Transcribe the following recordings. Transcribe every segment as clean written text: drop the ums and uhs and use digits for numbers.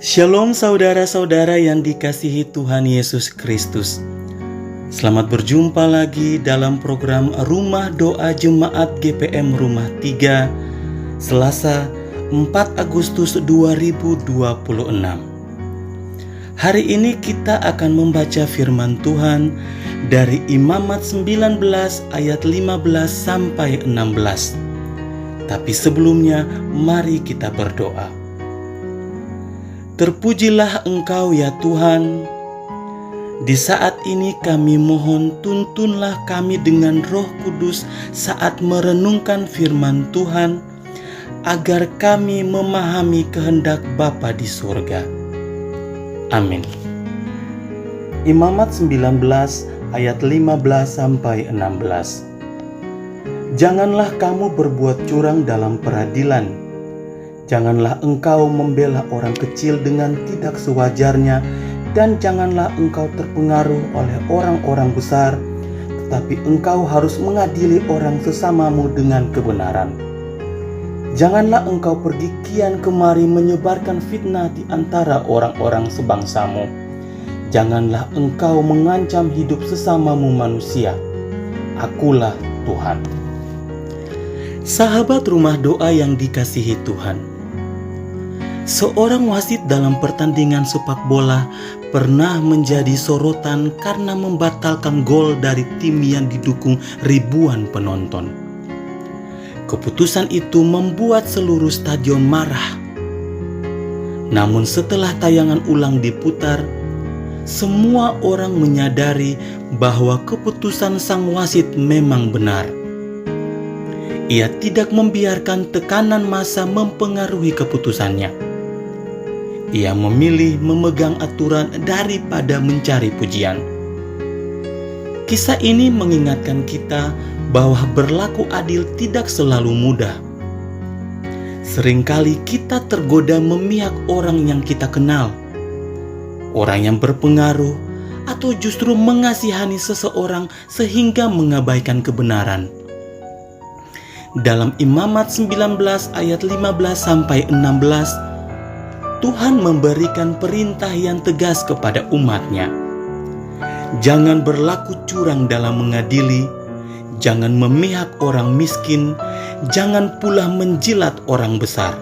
Shalom saudara-saudara yang dikasihi Tuhan Yesus Kristus. Selamat berjumpa lagi dalam program Rumah Doa Jemaat GPM Rumah 3, Selasa 4 Agustus 2026. Hari ini kita akan membaca firman Tuhan dari Imamat 19 ayat 15 sampai 16. Tapi sebelumnya mari kita berdoa. Terpujilah Engkau ya Tuhan. Di saat ini kami mohon tuntunlah kami dengan Roh Kudus saat merenungkan firman Tuhan, agar kami memahami kehendak Bapa di surga. Amin. Imamat 19 ayat 15 sampai 16. Janganlah kamu berbuat curang dalam peradilan. Janganlah engkau membela orang kecil dengan tidak sewajarnya, dan janganlah engkau terpengaruh oleh orang-orang besar, tetapi engkau harus mengadili orang sesamamu dengan kebenaran. Janganlah engkau pergi kian kemari menyebarkan fitnah di antara orang-orang sebangsamu. Janganlah engkau mengancam hidup sesamamu manusia. Akulah Tuhan. Sahabat Rumah Doa yang dikasihi Tuhan, seorang wasit dalam pertandingan sepak bola pernah menjadi sorotan karena membatalkan gol dari tim yang didukung ribuan penonton. Keputusan itu membuat seluruh stadion marah. Namun setelah tayangan ulang diputar, semua orang menyadari bahwa keputusan sang wasit memang benar. Ia tidak membiarkan tekanan massa mempengaruhi keputusannya. Ia memilih memegang aturan daripada mencari pujian. Kisah ini mengingatkan kita bahwa berlaku adil tidak selalu mudah. Seringkali kita tergoda memihak orang yang kita kenal, orang yang berpengaruh, atau justru mengasihani seseorang sehingga mengabaikan kebenaran. Dalam Imamat 19 ayat 15 sampai 16, Tuhan memberikan perintah yang tegas kepada umatnya. Jangan berlaku curang dalam mengadili, jangan memihak orang miskin, jangan pula menjilat orang besar.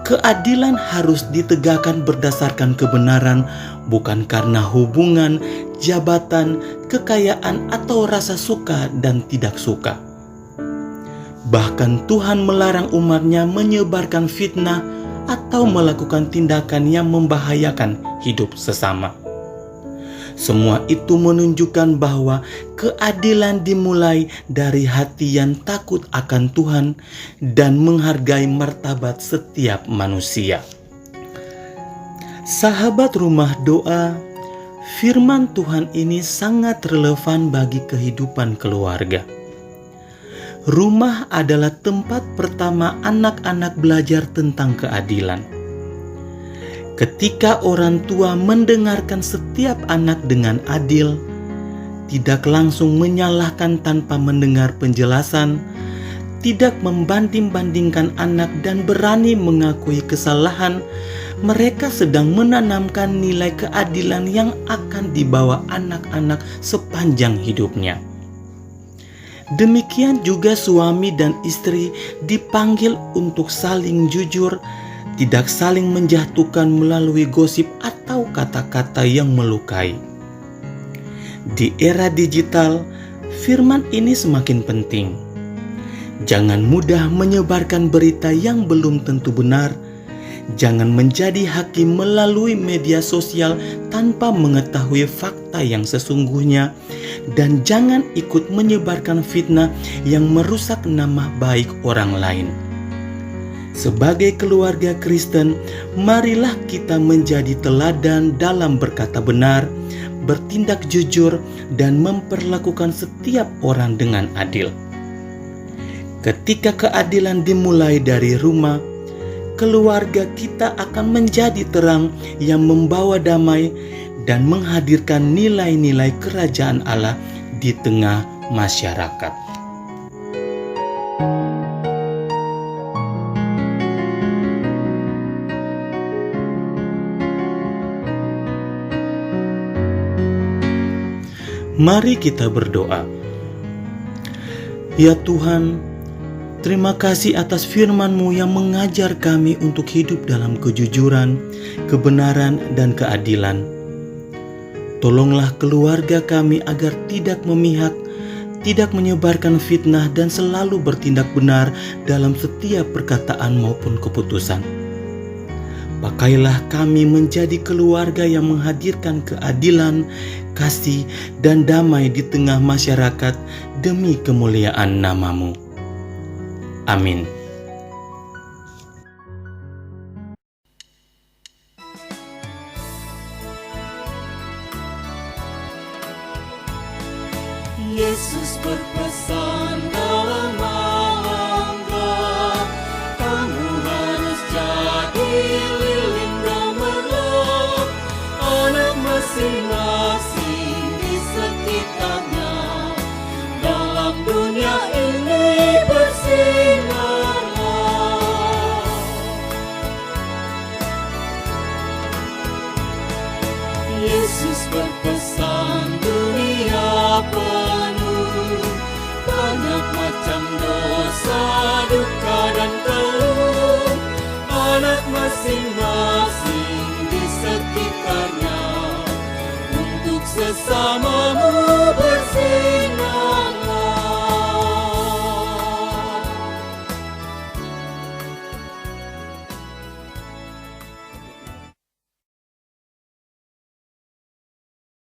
Keadilan harus ditegakkan berdasarkan kebenaran, bukan karena hubungan, jabatan, kekayaan, atau rasa suka dan tidak suka. Bahkan Tuhan melarang umatnya menyebarkan fitnah atau melakukan tindakan yang membahayakan hidup sesama. Semua itu menunjukkan bahwa keadilan dimulai dari hati yang takut akan Tuhan dan menghargai martabat setiap manusia. Sahabat Rumah Doa, firman Tuhan ini sangat relevan bagi kehidupan keluarga. Rumah adalah tempat pertama anak-anak belajar tentang keadilan. Ketika orang tua mendengarkan setiap anak dengan adil, tidak langsung menyalahkan tanpa mendengar penjelasan, tidak membanding-bandingkan anak dan berani mengakui kesalahan, mereka sedang menanamkan nilai keadilan yang akan dibawa anak-anak sepanjang hidupnya. Demikian juga suami dan istri dipanggil untuk saling jujur, tidak saling menjatuhkan melalui gosip atau kata-kata yang melukai. Di era digital, firman ini semakin penting. Jangan mudah menyebarkan berita yang belum tentu benar. Jangan menjadi hakim melalui media sosial tanpa mengetahui fakta yang sesungguhnya, dan jangan ikut menyebarkan fitnah yang merusak nama baik orang lain. Sebagai keluarga Kristen, marilah kita menjadi teladan dalam berkata benar, bertindak jujur, dan memperlakukan setiap orang dengan adil. Ketika keadilan dimulai dari rumah, keluarga kita akan menjadi terang yang membawa damai dan menghadirkan nilai-nilai kerajaan Allah di tengah masyarakat. Mari kita berdoa. Ya Tuhan, terima kasih atas firman-Mu yang mengajar kami untuk hidup dalam kejujuran, kebenaran, dan keadilan. Tolonglah keluarga kami agar tidak memihak, tidak menyebarkan fitnah, dan selalu bertindak benar dalam setiap perkataan maupun keputusan. Pakailah kami menjadi keluarga yang menghadirkan keadilan, kasih, dan damai di tengah masyarakat demi kemuliaan nama-Mu. Amin. Yesus berpesan dalam Angka, kamu harus jadi lilin gemerlap, anak masing-masing di sekitarnya. Dalam dunia ini bersinarlah. Yesus berpesan dunia penuh banyak macam dosa, duka, dan keluh. Anak masing-masing di sekitarnya untuk sesamamu bersih.